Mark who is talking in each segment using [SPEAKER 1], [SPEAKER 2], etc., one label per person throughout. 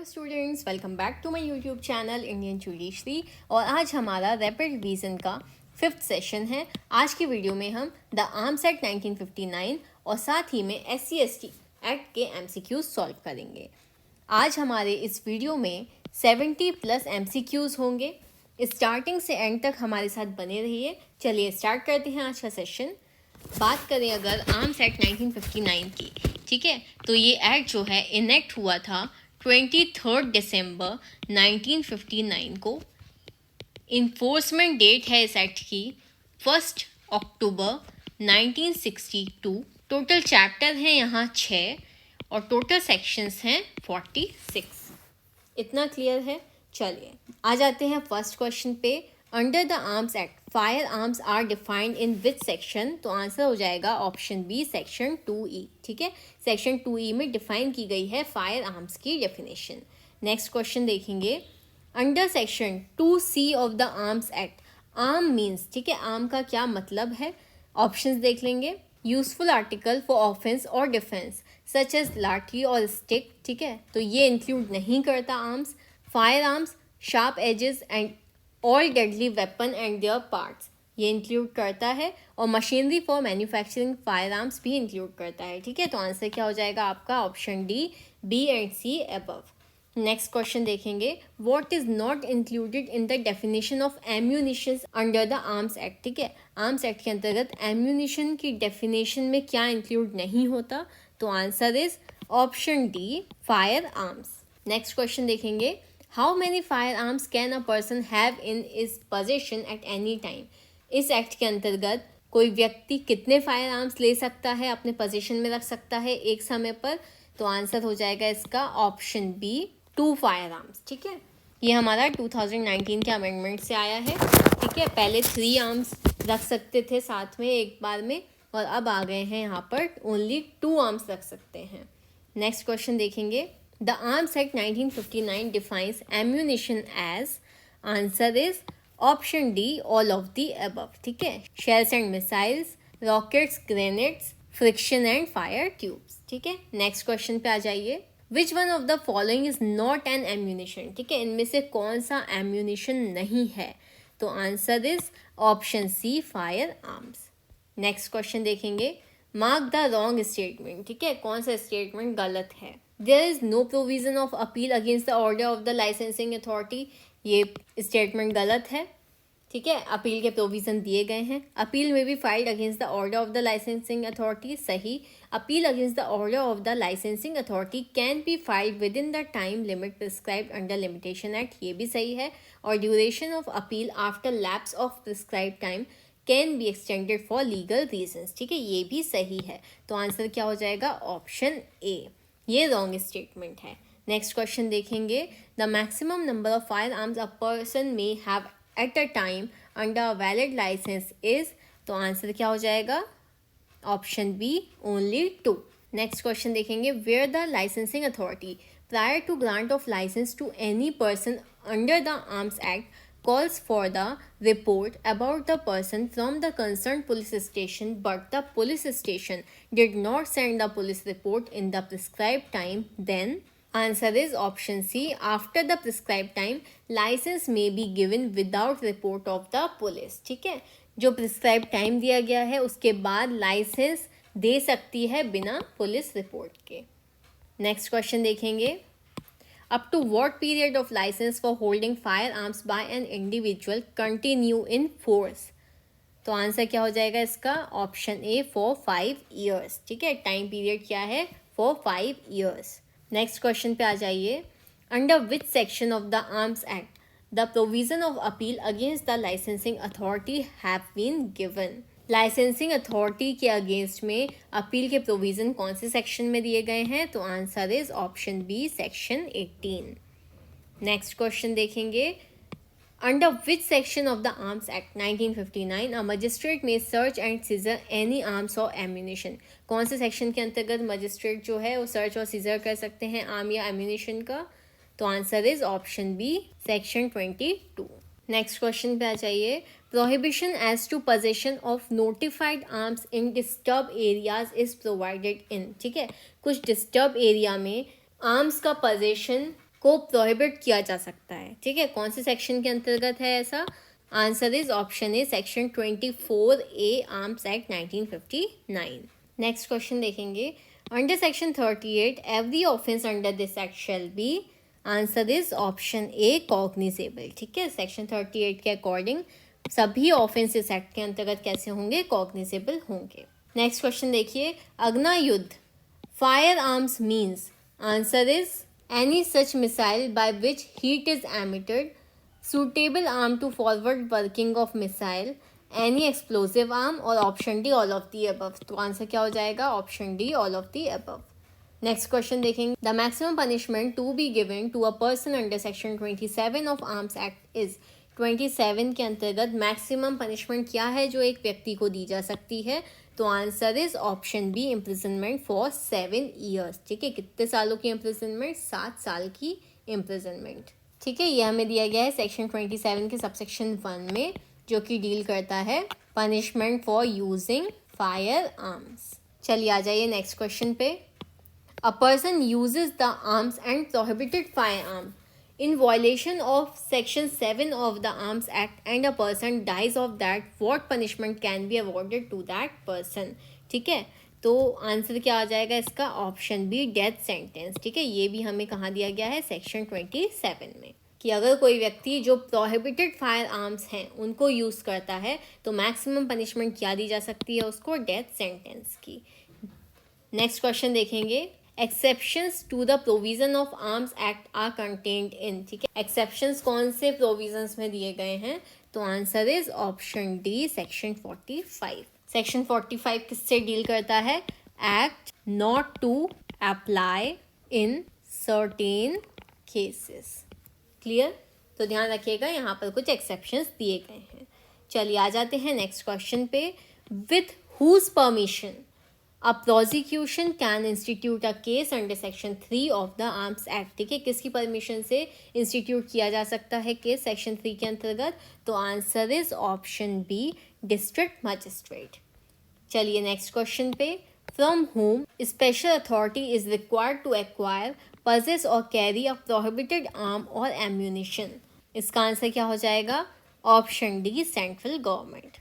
[SPEAKER 1] Hello students, welcome back to my YouTube channel Indian चुलीश्री। और आज हमारा रैपिड रिवीजन का 5th सेशन है। आज की वीडियो में हम द आर्म्स एक्ट 1959 और साथ ही में SC/ST एक्ट के MCQs सॉल्व करेंगे। आज हमारे इस वीडियो में 70+ MCQs होंगे। स्टार्टिंग से एंड तक हमारे साथ बने रहिए। चलिए स्टार्ट करते हैं आज का सेशन। बात करें अगर आर्म्स एक्ट 1959 की, ठीक है, तो ये एक्ट जो है इनेक्ट हुआ था 23 दिसंबर 1959 को। इन्फोर्समेंट डेट है इस एक्ट की 1 अक्टूबर 1962। टोटल चैप्टर हैं यहाँ 6 और टोटल सेक्शंस हैं 46। इतना क्लियर है। चलिए आ जाते हैं फर्स्ट क्वेश्चन पे। Under the arms Act firearms are defined in which section? तो आंसर हो जाएगा ऑप्शन बी, सेक्शन 2E। ठीक है, सेक्शन 2E में डिफाइन की गई है फायर आर्म्स की डेफिनेशन। नेक्स्ट क्वेश्चन देखेंगे। Under section 2C of the arms act arm means, ठीक है, आर्म का क्या मतलब है? ऑप्शंस देख लेंगे। यूजफुल आर्टिकल फॉर ऑफेंस और डिफेंस सच एज लाठी और स्टिक, ठीक है, तो ये इंक्लूड नहीं करता arms. Firearms, sharp edges and all deadly weapon and their parts, ये इंक्लूड करता है। और machinery for manufacturing firearms भी इंक्लूड करता है। ठीक है, तो आंसर क्या हो जाएगा आपका? Option D, B and C above. Next question देखेंगे। What is not included in the definition of ammunition under the arms Act? ठीक है, आर्म्स एक्ट के अंतर्गत एम्यूनिशन की डेफिनेशन में क्या इंक्लूड नहीं होता? तो answer is option D, firearms. Next question देखेंगे। How many firearms can a person have in is possession at any time? इस एक्ट के अंतर्गत कोई व्यक्ति कितने फायर आर्म्स ले सकता है, अपने पोजीशन में रख सकता है एक समय पर? तो आंसर हो जाएगा इसका ऑप्शन बी, 2 फायर आर्म्स। ठीक है, ये हमारा 2019 के अमेंडमेंट से आया है। ठीक है, पहले 3 आर्म्स रख सकते थे साथ में एक बार में, और अब आ गए हैं यहाँ पर ओनली 2 आर्म्स रख सकते हैं। नेक्स्ट क्वेश्चन देखेंगे। The arms Act 1959 defines ammunition as, answer is option D, all of the above. ठीक है, shells and missiles, rockets, grenades, friction and fire tubes. ठीक है, नेक्स्ट क्वेश्चन पे आ जाइए। Which one of the following is not an ammunition? ठीक है, इनमें से कौन सा एम्यूनिशन नहीं है? तो answer is option C, firearms. Next question देखेंगे। Mark the wrong statement. ठीक है, कौन सा स्टेटमेंट गलत है? There is no provision of appeal against the order of the licensing authority, ये स्टेटमेंट गलत है। ठीक है, अपील के प्रोविजन दिए गए हैं। अपील में भी filed against the order of the licensing authority, सही। Appeal against the order of the licensing authority can be filed within the time limit prescribed under limitation act, ये भी सही है। और duration of appeal after lapse of prescribe time can be extended for legal reasons, ठीक है, ये भी सही है। तो आंसर क्या हो जाएगा? ऑप्शन ए, ये रॉन्ग स्टेटमेंट है। नेक्स्ट क्वेश्चन देखेंगे। The maximum number of firearms a person may have at a time under a valid licence is, तो आंसर क्या हो जाएगा? Option B, only 2। Next question देखेंगे। Where the licensing authority prior to grant of licence to any person under the arms Act calls for the report about the person from the concerned police station, but the police station did not send the police report in the prescribed time, then answer is option C, after the prescribed time license may be given without report of the police। ठीक है, जो prescribe time दिया गया है उसके बाद licence दे सकती है बिना पुलिस रिपोर्ट के। नेक्स्ट क्वेश्चन देखेंगे। Up to what period of license for holding firearms by an individual continue in force? तो आंसर क्या हो जाएगा इसका? Option A, for 5 years। ठीक है, टाइम पीरियड क्या है? For 5 years। नेक्स्ट क्वेश्चन पे आ जाइए। Under which section of the arms Act the provision of appeal against the licensing authority have been given? Licensing authority के अगेंस्ट में अपील के प्रोविज़न कौन से सेक्शन में दिए गए हैं? तो answer is option B, section 18। Next question देखेंगे। Under which section of the arms Act 1959 a magistrate may search and seizure any arms और एम्यूनिशन? कौन से सेक्शन के अंतर्गत मजिस्ट्रेट जो है वो सर्च और सीजर कर सकते हैं आर्म या एम्यूनिशन का? तो answer is option B, section 22। Next question पे आ जाइए। Prohibition as to possession of notified arms in disturb areas is provided in, ठीक है, कुछ डिस्टर्ब एरिया में आर्म्स का पोजेशन को प्रोहिबिट किया जा सकता है, ठीक है। कौन से सेक्शन के अंतर्गत है ऐसा? Answer is option A section 24A Arms Act 1959। Next question देखेंगे, under section 38 every offence under this act shall be, answer is option A cognisable, ठीक है। सेक्शन 38 के अकॉर्डिंग सभी ऑफेंस इस एक्ट के अंतर्गत कैसे होंगे? कॉग्निजेबल होंगे। नेक्स्ट क्वेश्चन देखिए, अग्ना युद्ध fire arms means, answer is any such missile by which heat is emitted, suitable arm to forward working of missile, any explosive arm, और option D all of the above. तो answer क्या हो जाएगा? Option D all of the above. Next question देखेंगे, the maximum punishment to be given to a person under section 27 of arms act is, 27 के अंतर्गत maximum punishment क्या है जो एक व्यक्ति को दी जा सकती है? तो answer is option B imprisonment for 7 years, ठीक है। कितने सालों की इम्प्रिजनमेंट? 7 साल की इम्प्रिजनमेंट, ठीक है। ये हमें दिया गया है सेक्शन 27 के सबसेक्शन 1 में, जो कि डील करता है punishment for using firearms. चलिए आ जाइए नेक्स्ट क्वेश्चन पे। A person uses the arms and prohibited firearm in violation of section 7 of the arms Act and a person dies of that, what punishment can be awarded to that person, ठीक है। तो answer क्या आ जाएगा इसका? Option B death sentence, ठीक है। ये भी हमें कहाँ दिया गया है? सेक्शन 27 में, कि अगर कोई व्यक्ति जो प्रोहिबिटेड फायर आर्म्स हैं उनको यूज़ करता है तो मैक्सिमम पनिशमेंट क्या दी जा सकती है उसको? डेथ सेंटेंस की। नेक्स्ट क्वेश्चन देखेंगे, exceptions to the provision of arms Act are contained in, ठीक है। एक्सेप्शंस कौन से प्रोविजंस में दिए गए हैं? तो answer is option D section 45। Section 45 किससे डील करता है? Act not to apply in certain cases, clear. तो ध्यान रखिएगा, यहाँ पर कुछ एक्सेप्शंस दिए गए हैं। चलिए आ जाते हैं नेक्स्ट क्वेश्चन पे। With whose permission a prosecution can institute a case under section 3 of the arms Act, ठीक है। किसकी परमिशन से इंस्टीट्यूट किया जा सकता है केस सेक्शन 3 के अंतर्गत? तो answer is option B district magistrate. चलिए नेक्स्ट क्वेश्चन पे, from home special authority is required to acquire, possess or carry a prohibited arm or ammunition, इसका आंसर क्या हो जाएगा? Option D central government.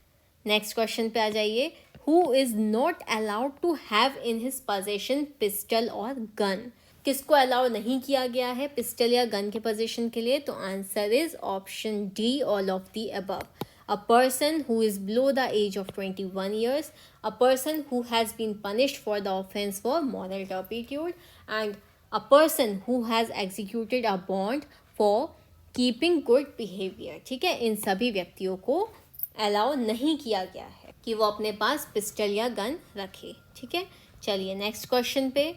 [SPEAKER 1] Next question पे आ जाइए, who is not allowed to have in his possession pistol और gun, किसको allow नहीं किया गया है पिस्टल या गन के पोजीशन के लिए? तो answer is option D all of the above. A person who is below the age of 21 years, a person who has been punished for the offense for moral turpitude, and a person who has executed a bond for keeping good behavior, ठीक है। इन सभी व्यक्तियों को allow नहीं किया गया है कि वो अपने पास पिस्टल या गन रखे, ठीक है। चलिए नेक्स्ट क्वेश्चन पे,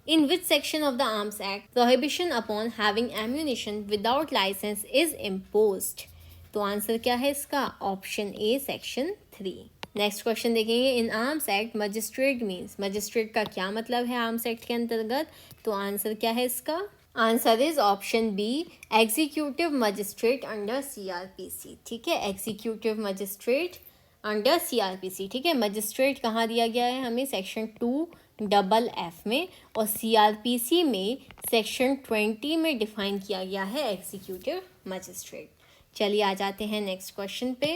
[SPEAKER 1] in which section of the arms act prohibition upon having ammunition without licence is imposed? तो आंसर क्या है इसका? Option A section 3। Next question देखेंगे, in arms act magistrate means, magistrate का क्या मतलब है आर्म्स एक्ट के अंतर्गत? तो आंसर क्या है इसका? Answer is option B executive magistrate under CRPC, ठीक है। एग्जीक्यूटिव मजिस्ट्रेट अंडर CRPC, ठीक है। मजिस्ट्रेट कहाँ दिया गया है हमें? सेक्शन 2FF में, और CRPC में सेक्शन 20 में डिफाइन किया गया है एग्जीक्यूटिव मजिस्ट्रेट। चलिए आ जाते हैं नेक्स्ट क्वेश्चन पे।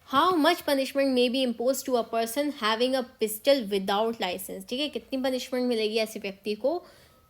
[SPEAKER 1] How much punishment may be impose to a person having a pistol without licence, ठीक है। कितनी पनिशमेंट मिलेगी ऐसे व्यक्ति को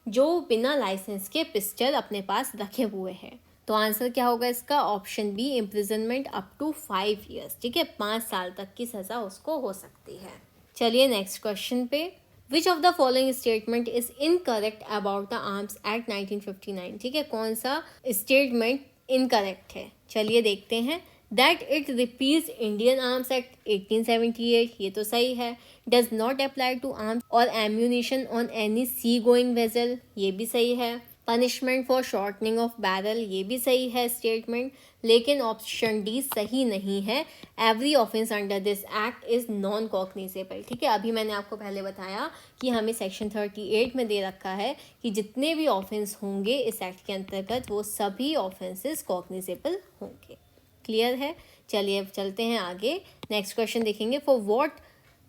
[SPEAKER 1] जो बिना लाइसेंस के पिस्टल अपने पास रखे हुए हैं? तो आंसर क्या होगा इसका? Option B imprisonment up to 5 years, ठीक है। 5 साल तक की सज़ा उसको हो सकती है। चलिए नेक्स्ट क्वेश्चन पे, विच of the following statement is incorrect about the arms Act 1959, ठीक है। कौन सा स्टेटमेंट इनकरेक्ट है? चलिए देखते हैं। That it repeals Indian arms act 1878, ये तो सही है। Does not apply to arms और ammunition on any sea going vessel, ये भी सही है। Punishment for shortening of barrel, ये भी सही है स्टेटमेंट, लेकिन ऑप्शन डी सही नहीं है। Every offence under this act is non cognizable, ठीक है। अभी मैंने आपको पहले बताया कि हमें सेक्शन 38 में दे रखा है कि जितने भी ऑफेंस होंगे इस एक्ट के अंतर्गत वो सभी ऑफेंसेस कॉग्निजेबल होंगे, क्लियर है। चलिए अब चलते हैं आगे, नेक्स्ट क्वेश्चन देखेंगे। For what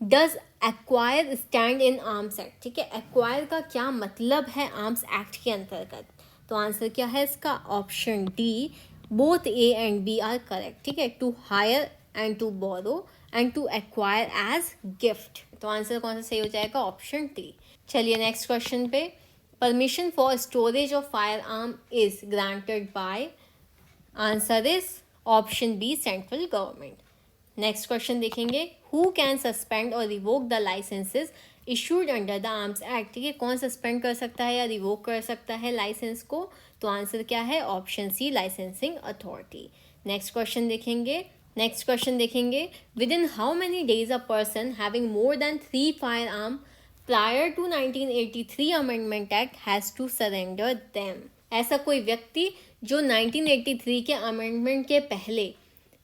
[SPEAKER 1] does acquire stand in arms Act, ठीक है। एक्वायर का क्या मतलब है आर्म्स एक्ट के अंतर्गत? तो तो आंसर क्या है इसका? Option D, both A and B are correct, ठीक है। To hire and to borrow and to acquire as gift, तो आंसर कौन सा सही हो जाएगा? Option D. चलिए नेक्स्ट क्वेश्चन पे, permission for storage of fire arm is granted by, answer is option B, central government. Next question देखेंगे, who can suspend और revoke the licences issued under the arms Act, ठीक है। कौन suspend कर सकता है या रिवोक कर सकता है लाइसेंस को? तो आंसर क्या है? Option C, licensing authority. Next question देखेंगे, within how many days a person having more than 3 firearm prior to 1983 amendment act has to surrender them. ऐसा कोई व्यक्ति जो 1983 के अमेंडमेंट के पहले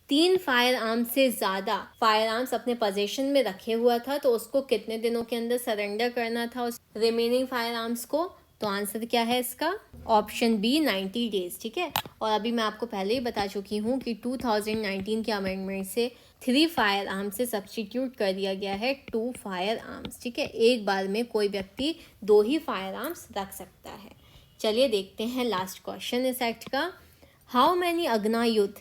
[SPEAKER 1] 3 फायर आर्म से ज़्यादा फायर आर्म्स अपने पोजेशन में रखे हुआ था, तो उसको कितने दिनों के अंदर सरेंडर करना था उस रिमेनिंग फायर आर्म्स को? तो आंसर क्या है इसका? ऑप्शन बी, 90 डेज, ठीक है। और अभी मैं आपको पहले ही बता चुकी हूँ कि 2019 के अमेंडमेंट से 3 फायर आर्म्स से सब्सटीट्यूट कर दिया गया है 2 फायर आर्म्स, ठीक है। एक बार में कोई व्यक्ति 2 ही फायर आर्म्स रख सकता है। चलिए देखते हैं लास्ट क्वेश्चन इस एक्ट का। हाउ मैनी अग्नायुध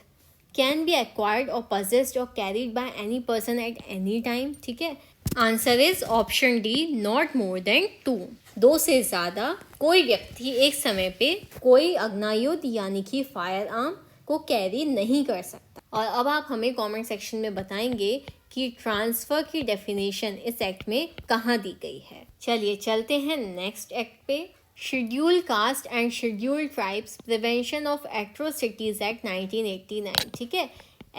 [SPEAKER 1] कैन बी एक्वायर्ड और possessed और carried by any person at any time, ठीक है। Answer is option D, not more than 2। 2 से ज़्यादा कोई व्यक्ति एक समय पे कोई अग्नायुध यानी कि फायर आर्म को कैरी नहीं कर सकता। और अब आप हमें कमेंट सेक्शन में बताएंगे कि ट्रांसफ़र की डेफिनेशन इस एक्ट में कहाँ दी गई है। चलिए चलते हैं नेक्स्ट एक्ट पे, schedule caste and schedule tribes prevention of atrocities act 1989, ठीक है।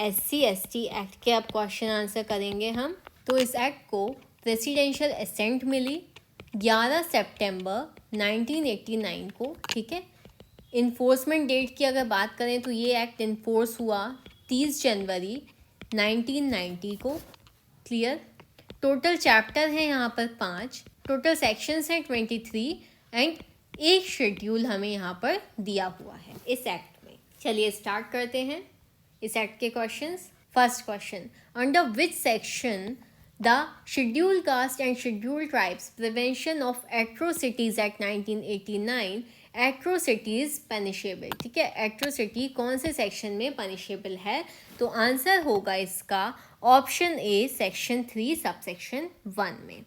[SPEAKER 1] SC/ST एक्ट के अब क्वेश्चन आंसर करेंगे हम। तो इस एक्ट को प्रेसिडेंशियल असेंट मिली 11 सितंबर 1989 को, ठीक है। इन्फोर्समेंट डेट की अगर बात करें तो ये एक्ट इन्फोर्स हुआ 30 जनवरी 1990 को, क्लियर। टोटल चैप्टर है यहाँ पर 5, टोटल सेक्शंस हैं 23 एंड एक शेड्यूल हमें यहाँ पर दिया हुआ है इस एक्ट में। चलिए स्टार्ट करते हैं इस एक्ट के questions. First question, under which section the schedule caste and schedule tribes prevention of atrocities act 1989 atrocities punishable, ठीक है। एट्रोसिटी कौन से सेक्शन में पनिशेबल है? तो आंसर होगा इसका ऑप्शन ए, सेक्शन 3 सबसेक्शन 1 में।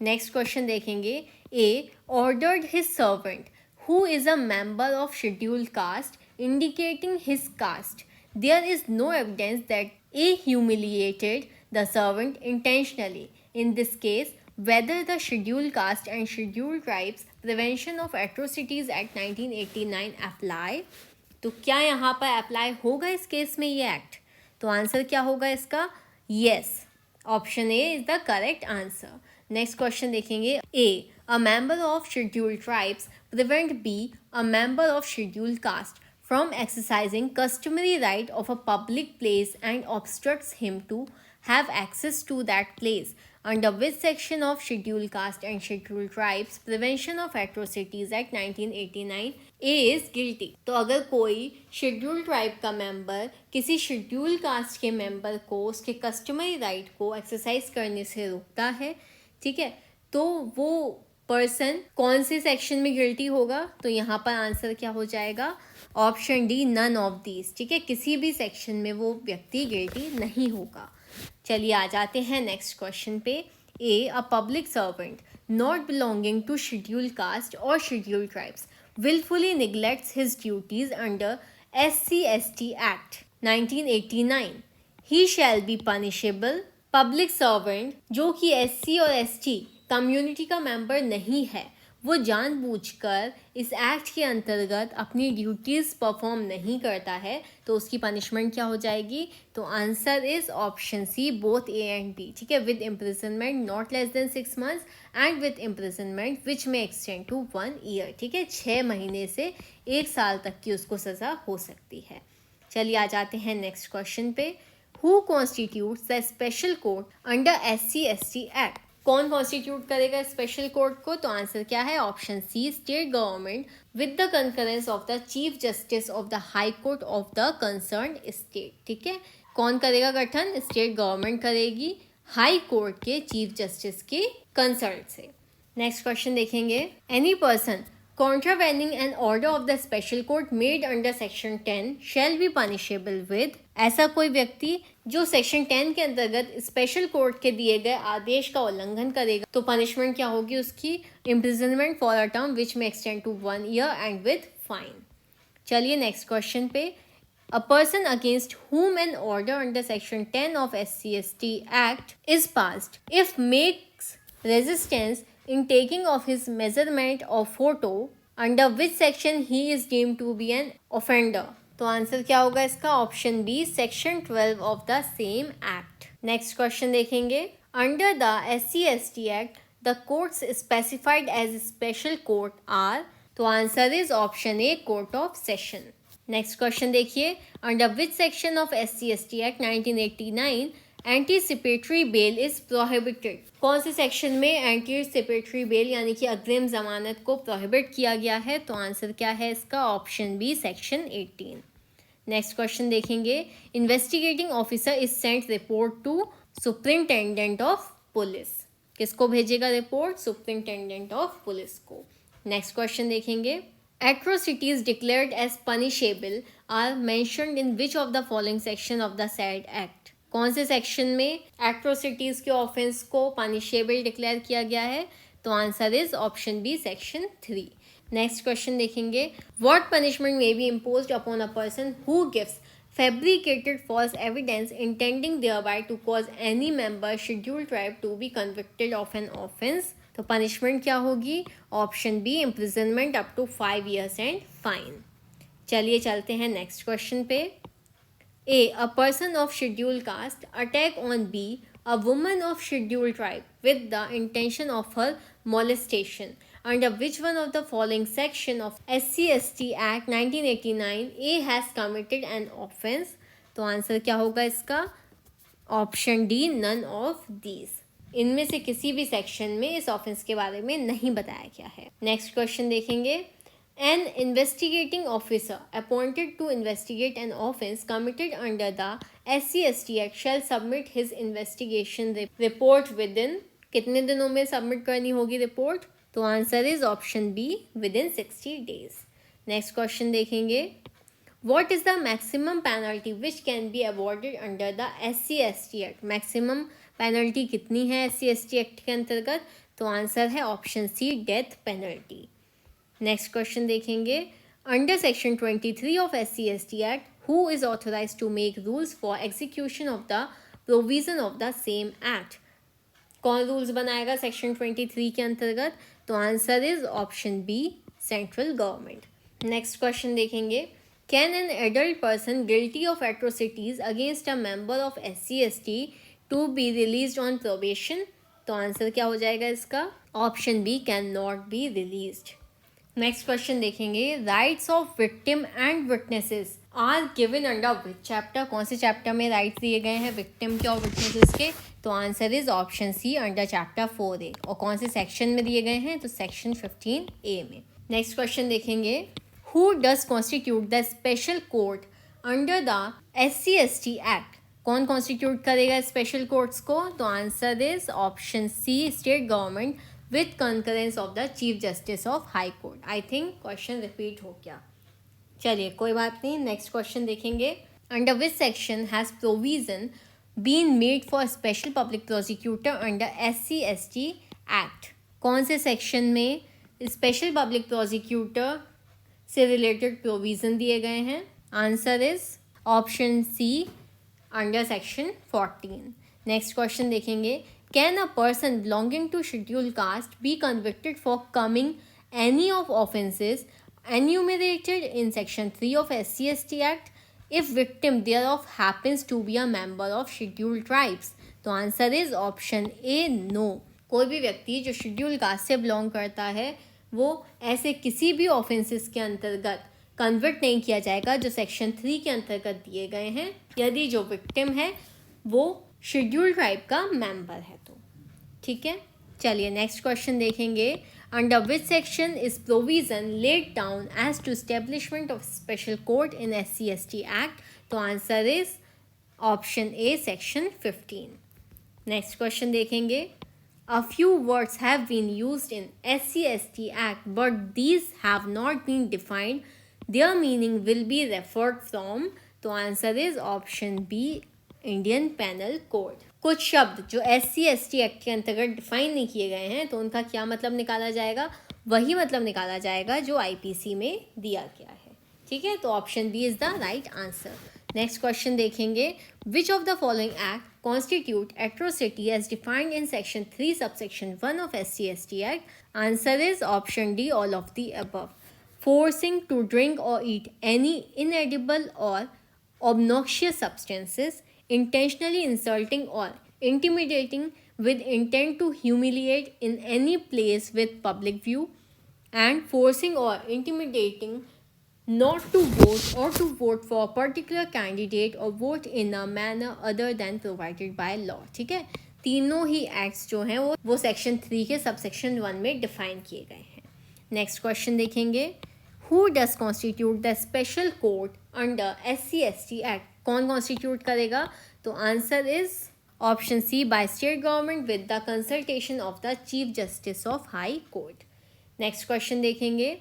[SPEAKER 1] नेक्स्ट क्वेश्चन देखेंगे, A ordered his servant who is a member of schedule caste indicating his caste, there is no evidence that A humiliated the servant intentionally. In this case whether the scheduled caste and scheduled tribes prevention of atrocities act 1989 apply, तो क्या यहाँ पर apply होगा इस case में ये act? तो answer क्या होगा इसका? Yes, option A is the correct answer. Next question देखेंगे, A a member of scheduled tribes prevent B a member of scheduled caste from exercising customary right of a public place and obstructs him to have access to that place, under which section of Scheduled Caste and Scheduled Tribes Prevention of Atrocities Act 1989 A is guilty। तो अगर कोई scheduled tribe का member किसी scheduled caste के member को उसके customary right को exercise करने से रोकता है, ठीक है, तो वो पर्सन कौन से सेक्शन में गिल्टी होगा? तो यहाँ पर आंसर क्या हो जाएगा? Option D, none of these, ठीक है। किसी भी सेक्शन में वो व्यक्ति गिल्टी नहीं होगा। चलिए आ जाते हैं नेक्स्ट क्वेश्चन पे। A a public servant not belonging to scheduled caste और scheduled tribes willfully neglects his duties under SC/ST Act 1989, he shall be punishable। Public servant जो कि SC और ST कम्युनिटी का मेंबर नहीं है, वो जानबूझकर इस एक्ट के अंतर्गत अपनी ड्यूटीज़ परफॉर्म नहीं करता है, तो उसकी पनिशमेंट क्या हो जाएगी? तो answer is option C, both A and B, ठीक है। With imprisonment not less than 6 months and with imprisonment which may extend to 1 year, ठीक है। 6 महीने से 1 साल तक की उसको सज़ा हो सकती है। चलिए आ जाते हैं नेक्स्ट क्वेश्चन पे। Who constitutes the special court under SC/ST act? कौन कॉन्स्टिट्यूट करेगा स्पेशल कोर्ट को? तो आंसर क्या है? Option C, state government with the concurrence of the chief justice of the high court of the concern state, ठीक है। कौन करेगा गठन? स्टेट गवर्नमेंट करेगी हाई कोर्ट के चीफ जस्टिस के कंसर्न से। नेक्स्ट क्वेश्चन देखेंगे, any person contravening an order of the special court made under section 10 shall be punishable with, ऐसा कोई व्यक्ति जो सेक्शन 10 के अंतर्गत स्पेशल कोर्ट के दिए गए आदेश का उल्लंघन करेगा तो पनिशमेंट क्या होगी उसकी, imprisonment for a term which may extend to 1 year and with fine. चलिए नेक्स्ट क्वेश्चन पे, a person against whom an order under section 10 of SC/ST Act is passed if makes resistance in taking of his measurement or photo under which section he is deemed to be an offender, तो answer क्या होगा इसका, option B section 12 of the same act. Next question देखेंगे, under the SC/ST act the courts specified as special court are, तो answer is option A court of session. Next question देखिए, under which section of SC/ST act 1989 anticipatory bail is prohibited, कौन से section में anticipatory bail यानी कि अग्रिम जमानत को प्रोहिबिट किया गया है, तो आंसर क्या है इसका, option B section 18। Next question देखेंगे, investigating officer is sent report to superintendent of police, किसको भेजेगा रिपोर्ट, सुपरिंटेंडेंट ऑफ पुलिस को। नेक्स्ट क्वेश्चन देखेंगे, atrocities declared as punishable are mentioned in which of the following section of the said act, कौन से section में atrocities के offence को punishable declare किया गया है, तो answer is option B section 3। Next question देखेंगे, what punishment may be imposed upon a person who gives fabricated false evidence intending thereby to cause any member scheduled tribe to be convicted of an offense, तो punishment क्या होगी, option B imprisonment up to 5 years and fine. चलिए चलते हैं next question पे, A a person of schedule caste attack on B a woman of schedule tribe with the intention of her molestation under which one of the following section of SC/ST Act 1989 A has committed an offense, तो answer क्या होगा इसका, option D none of these, इनमें से किसी भी section में इस ऑफेंस के बारे में नहीं बताया गया है। नेक्स्ट क्वेश्चन देखेंगे, an investigating officer appointed to investigate an offence committed under the SC/ST Act shall submit his investigation report within, कितने दिनों में सबमिट करनी होगी रिपोर्ट, तो answer is option B within 60 days। Next question देखेंगे, what is the maximum penalty which can be awarded under the SC/ST Act, maximum penalty कितनी है SC/ST act के अंतर्गत, तो आंसर है option C death penalty. Next question देखेंगे, under section 23 of SC/ST act who is authorised to make rules for execution of the provision of the same act, कौन rules बनाएगा section 23 के अंतर्गत, तो answer is option B central government. Next question देखेंगे, can an adult person guilty of atrocities against a member of SC/ST to be release on probation, तो answer क्या हो जाएगा इसका, option B can not be released. Next question देखेंगे, rights of victim and witnesses are given under which chapter, कौन से chapter में rights दिए गए हैं विक्टिम के और विटनेसेस के, तो answer is option C under chapter 4A, और कौन से सेक्शन में दिए गए हैं, तो सेक्शन 15A में। नेक्स्ट क्वेश्चन देखेंगे, who does constitute the special court under the SC/ST act, कौन कॉन्स्टिट्यूट करेगा स्पेशल कोर्ट्स को, तो answer is option C state government with concurrence of the chief justice of high court. I think question repeat हो गया, चलिए कोई बात नहीं। नेक्स्ट क्वेश्चन देखेंगे, under which section has provision been made for special public prosecutor under SC/ST act, कौन से section में स्पेशल पब्लिक प्रोसिक्यूटर से रिलेटेड प्रोविजन दिए गए हैं, answer is option C under section 14। Next question देखेंगे, can a person belonging to schedule caste be convicted for coming any of offences enumerated in section 3 of SC/ST Act if victim thereof happens to be a member of scheduled tribes, तो answer is option A no, कोई भी व्यक्ति जो schedule caste से belong करता है वो ऐसे किसी भी ऑफेंसेस के अंतर्गत कन्वर्ट नहीं किया जाएगा जो सेक्शन 3 के अंतर्गत दिए गए हैं, यदि जो विक्टिम है वो शेड्यूल ट्राइब का मेंबर है तो, ठीक है। चलिए नेक्स्ट क्वेश्चन देखेंगे, under which section is provision laid down as to establishment of special court in SC/ST act, तो answer is option A section 15। Next question देखेंगे, A few words have been used in SC/ST Act, but these have not been defined. Their meaning will be referred from. तो answer is option B, Indian penal code. कुछ शब्द जो SC/ST act के अंतर्गत define नहीं किए गए हैं तो उनका क्या मतलब निकाला जाएगा, वही मतलब निकाला जाएगा जो IPC में दिया गया है. ठीक है, तो option B is the right answer. Next question देखेंगे. Which of the following act constitute atrocity as defined in section 3 subsection 1 of SC/ST Act? Answer is option D, all of the above. Forcing to drink or eat any inedible or obnoxious substances, intentionally insulting or intimidating with intent to humiliate in any place with public view, and forcing or intimidating not to vote or to vote for a particular candidate or vote in a manner other than provided by law. ठीक है, तीनों he acts जो हैं वो section 3 के subsection 1 में define किए गए हैं. नेक्स्ट क्वेश्चन देखेंगे. Who does constitute the special court under SC/ST act? कौन कॉन्स्टिट्यूट करेगा? तो answer is option C, by state government with the consultation of the chief justice of high court. Next question देखेंगे.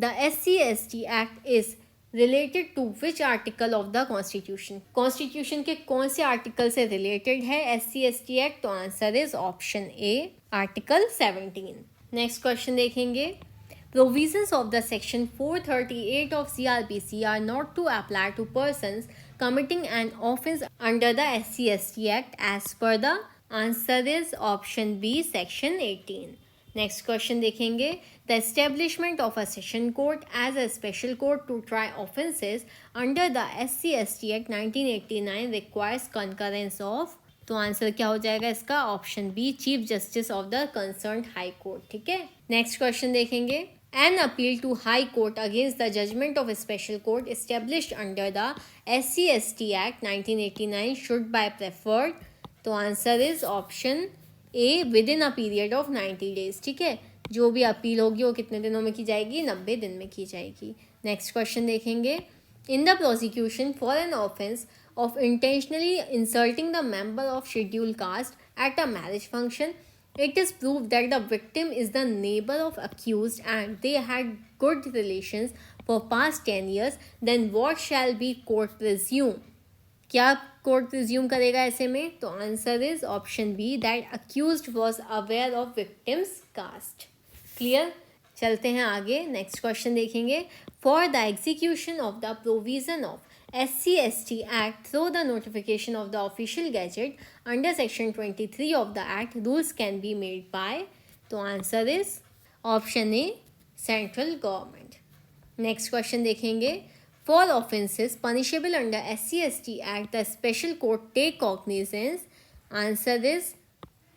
[SPEAKER 1] The SC/ST Act is related to which article of the Constitution? Constitution के कौन से article से related है SC/ST Act? तो answer is option A, article 17. Next question देखेंगे. Provisions of the section 438 of CRPC are not to apply to persons committing an offence under the SC/ST Act as per the. Answer is option B, section 18. Next question देखेंगे. The establishment of a session court as a special court to try offences under the SC/ST act 1989 requires concurrence of. तो answer क्या हो जाएगा इसका? Option B, chief justice of the concerned high court. ठीक है, next question देखेंगे. An appeal to high court against the judgment of special court established under the SC/ST act 1989 should be preferred. तो answer is option A, with in a period of 90 days. ठीक है, जो भी appeal होगी वो कितने दिनों में की जाएगी? 90 दिन में की जाएगी. नेक्स्ट क्वेश्चन देखेंगे. In the prosecution for an offence of intentionally insulting the member of schedule cast at a marriage function, it is proved that the victim is the neighbor of accused and they had good relations for past 10 years, then what shall be court presume? क्या court presume करेगा ऐसे में? तो answer is option B, that accused was aware of victim's caste. Clear, चलते हैं आगे. Next question देखेंगे. For the execution of the provision of SC/ST act through the notification of the official gazette under section 23 of the act, rules can be made by. तो answer is option A, central government. Next question देखेंगे. For offences punishable under SC/ST Act, the special court take cognizance. Answer is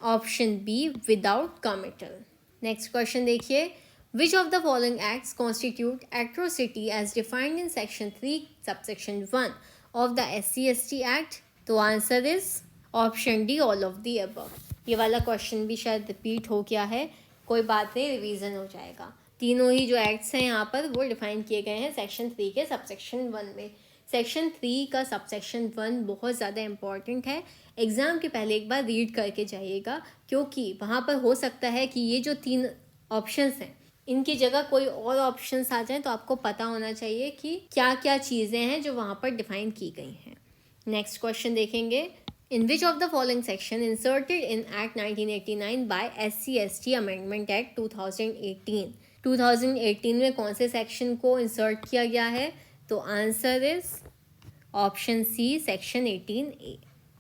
[SPEAKER 1] option B, without committal. Next question देखिए. Which of the following acts constitute atrocity as defined in section 3 subsection 1 of the SC/ST Act? तो answer is option D, all of the above. ये वाला question भी शायद repeat हो गया है, कोई बात नहीं, रिवीजन हो जाएगा. तीनों ही जो एक्ट्स हैं यहाँ पर वो डिफाइन किए गए हैं सेक्शन 3 के सबसेक्शन 1 में. सेक्शन 3 का सबसेक्शन 1 बहुत ज़्यादा इंपॉर्टेंट है. एग्ज़ाम के पहले एक बार रीड करके जाइएगा, क्योंकि वहाँ पर हो सकता है कि ये जो 3 ऑप्शंस हैं इनकी जगह कोई और ऑप्शंस आ जाएं, तो आपको पता होना चाहिए कि क्या क्या चीज़ें हैं जो वहाँ पर डिफाइन की गई हैं. नेक्स्ट क्वेश्चन देखेंगे. In which of the following section inserted in Act 1989 by SC/ST Amendment Act 2018? 2018 में कौन से सेक्शन को इंसर्ट किया गया है? तो answer is option C, section 18A.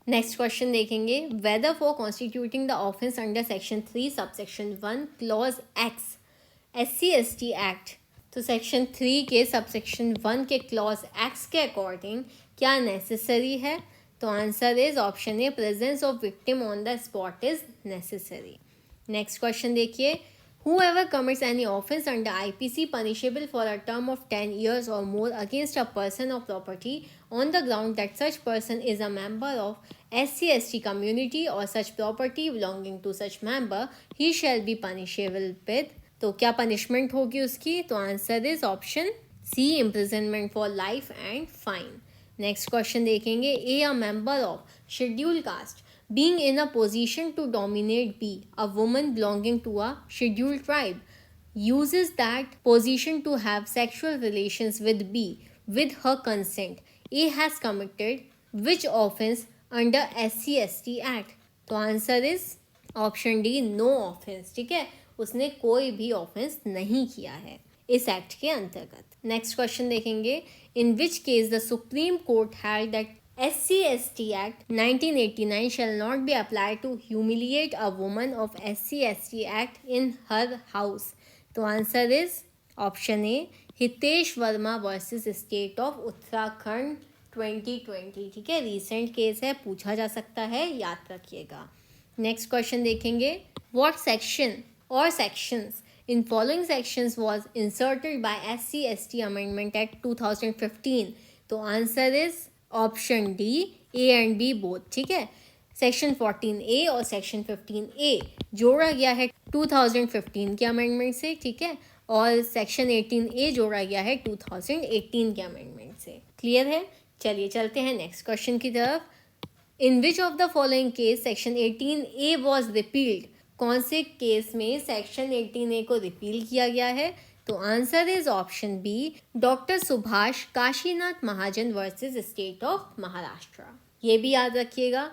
[SPEAKER 1] Next question देखेंगे. Whether for constituting the offence under section 3 subsection 1 clause X SC/ST act. तो सेक्शन 3 के सबसेक्शन 1 के क्लॉज एक्स के अकॉर्डिंग क्या नेसेसरी है? तो answer is option A, presence of victim on the spot is necessary. Next question देखिए. Whoever commits any offence under IPC punishable for a term of 10 years or more against a person or property on the ground that such person is a member of SC/ST community or such property belonging to such member, he shall be punishable with. तो क्या punishment होगी उसकी? तो answer is option C, imprisonment for life and fine. Next question देखेंगे. A, a member of schedule caste being in a position to dominate B, a woman belonging to a scheduled tribe, uses that position to have sexual relations with B with her consent. A has committed which offense under SC/ST Act? तो answer is option D, no offence. ठीक है, उसने कोई भी offence नहीं किया है इस एक्ट के अंतर्गत. नेक्स्ट क्वेश्चन देखेंगे. In which case the supreme court held that SC/ST Act 1989 shall not be applied to humiliate a woman of SC/ST Act in her house. तो answer is option A, Hitesh Verma versus state of Uttarakhand 2020. ठीक है, recent case है, पूछा जा सकता है, याद रखिएगा. नेक्स्ट क्वेश्चन देखेंगे. व्हाट सेक्शन और sections in following sections was inserted by SC/ST Amendment Act 2015? तो answer is option D, A and B both. ठीक है, सेक्शन 14A और सेक्शन 15A जोड़ा गया है 2015 के अमेंडमेंट से. ठीक है, और सेक्शन 18A जोड़ा गया है 2018 के अमेंडमेंट से. क्लियर है? चलिए चलते हैं नेक्स्ट क्वेश्चन की तरफ. In which of the following case section 18A was repealed? कौन से केस में सेक्शन 18A को रिपील किया गया है? तो answer is option B, doctor Subhash Kashinath Mahajan versus state of Maharashtra. ये भी याद रखिएगा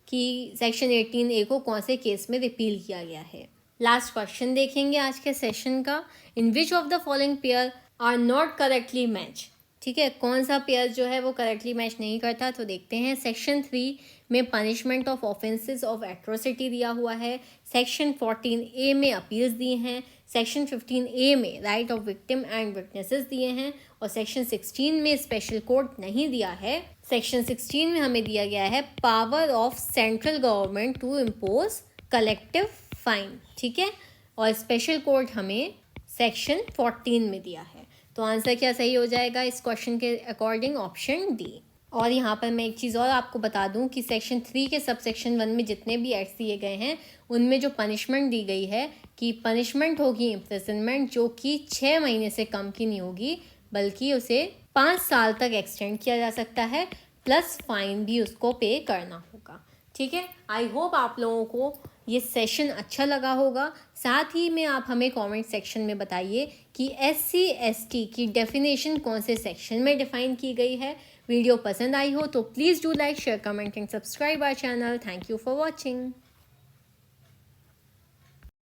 [SPEAKER 1] कि सेक्शन 18A को कौन से केस में रिपील किया गया है. लास्ट क्वेश्चन देखेंगे आज के सेशन का. In which of the following pair are not correctly match? ठीक है, कौन सा पेयर जो है वो करेक्टली मैच नहीं करता? तो देखते हैं. सेक्शन 3 में punishment of offences of atrocity दिया हुआ है. सेक्शन 14A में अपील्स दिए हैं. सेक्शन 15A में right of victim and witnesses दिए हैं. और सेक्शन 16 में स्पेशल कोर्ट नहीं दिया है. सेक्शन 16 में हमें दिया गया है power of central government to impose collective fine. ठीक है, और स्पेशल कोर्ट हमें सेक्शन 14 में दिया है. तो आंसर क्या सही हो जाएगा इस क्वेश्चन के अकॉर्डिंग? Option D. और यहाँ पर मैं एक चीज़ और आपको बता दूँ कि सेक्शन 3 के सब सेक्शन 1 में जितने भी एक्ट्स दिए गए हैं उनमें जो पनिशमेंट दी गई है कि पनिशमेंट होगी इम्प्रिजनमेंट, जो कि 6 महीने से कम की नहीं होगी बल्कि उसे 5 साल तक एक्सटेंड किया जा सकता है, प्लस फाइन भी उसको पे करना होगा. ठीक है, आई होप आप लोगों को ये सेशन अच्छा लगा होगा. साथ ही में आप हमें कमेंट सेक्शन में बताइए कि SC/ST की डेफिनेशन कौन से सेक्शन में डिफाइन की गई है. वीडियो पसंद आई हो तो please do like, share, comment and subscribe our channel. Thank you for watching.